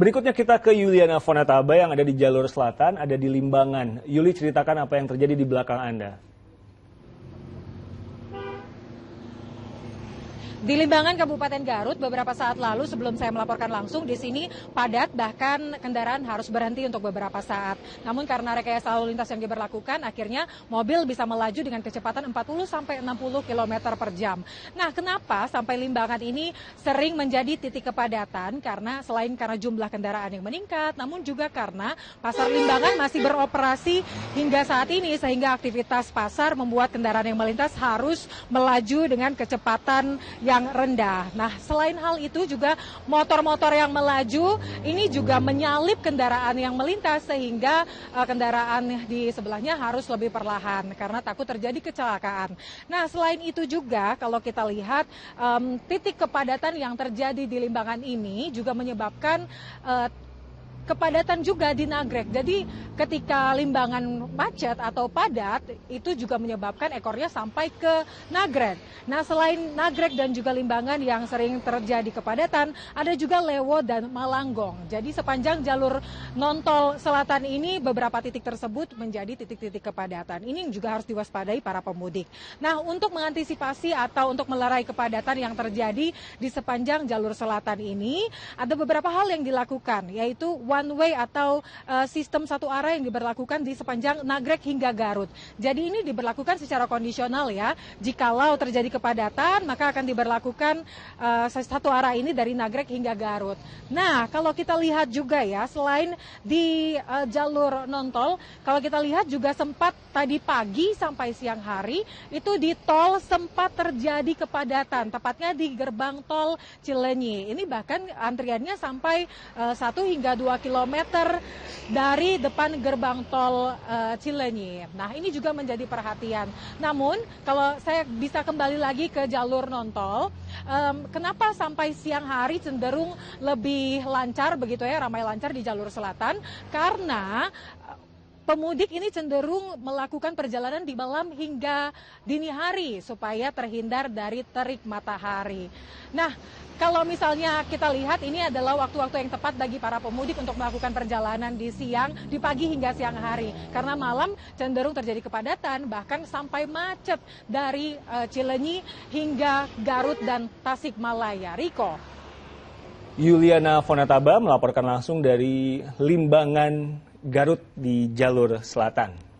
Berikutnya kita ke Yuliana Fonataba yang ada di jalur selatan, ada di Limbangan. Yuli, ceritakan apa yang terjadi di belakang Anda. Di Limbangan, Kabupaten Garut, beberapa saat lalu sebelum saya melaporkan langsung di sini padat, bahkan kendaraan harus berhenti untuk beberapa saat. Namun karena rekayasa lalu lintas yang diberlakukan, akhirnya mobil bisa melaju dengan kecepatan 40 sampai 60 km per jam. Nah, kenapa sampai Limbangan ini sering menjadi titik kepadatan? Karena selain karena jumlah kendaraan yang meningkat, namun juga karena pasar Limbangan masih beroperasi hingga saat ini, sehingga aktivitas pasar membuat kendaraan yang melintas harus melaju dengan kecepatan yang rendah. Nah, selain hal itu juga motor-motor yang melaju ini juga menyalip kendaraan yang melintas sehingga kendaraan di sebelahnya harus lebih perlahan karena takut terjadi kecelakaan. Nah, selain itu juga kalau kita lihat titik kepadatan yang terjadi di Limbangan ini juga menyebabkan kepadatan juga di Nagrek. Jadi ketika Limbangan macet atau padat, itu juga menyebabkan ekornya sampai ke Nagrek. Nah, selain Nagrek dan juga Limbangan yang sering terjadi kepadatan, ada juga Lewo dan Malanggong. Jadi sepanjang jalur non-tol selatan ini, beberapa titik tersebut menjadi titik-titik kepadatan. Ini juga harus diwaspadai para pemudik. Nah, untuk mengantisipasi atau untuk melerai kepadatan yang terjadi di sepanjang jalur selatan ini, ada beberapa hal yang dilakukan, yaitu one way atau sistem satu arah yang diberlakukan di sepanjang Nagrek hingga Garut. Jadi ini diberlakukan secara kondisional ya. Jikalau terjadi kepadatan, maka akan diberlakukan satu arah ini dari Nagrek hingga Garut. Nah, kalau kita lihat juga ya, selain di jalur non-tol, kalau kita lihat juga sempat tadi pagi sampai siang hari, itu di tol sempat terjadi kepadatan, tepatnya di gerbang tol Cilenyi. Ini bahkan antriannya sampai 1 hingga 2 kilometer dari depan gerbang tol Cilenyi. Nah, ini juga menjadi perhatian. Namun, kalau saya bisa kembali lagi ke jalur non-tol, kenapa sampai siang hari cenderung lebih lancar begitu ya, ramai lancar di jalur selatan? Karena pemudik ini cenderung melakukan perjalanan di malam hingga dini hari supaya terhindar dari terik matahari. Nah, kalau misalnya kita lihat ini adalah waktu-waktu yang tepat bagi para pemudik untuk melakukan perjalanan di pagi hingga siang hari. Karena malam cenderung terjadi kepadatan, bahkan sampai macet dari Cilenyi hingga Garut dan Tasikmalaya. Riko. Yuliana Fonataba melaporkan langsung dari Limbangan, Garut di jalur selatan.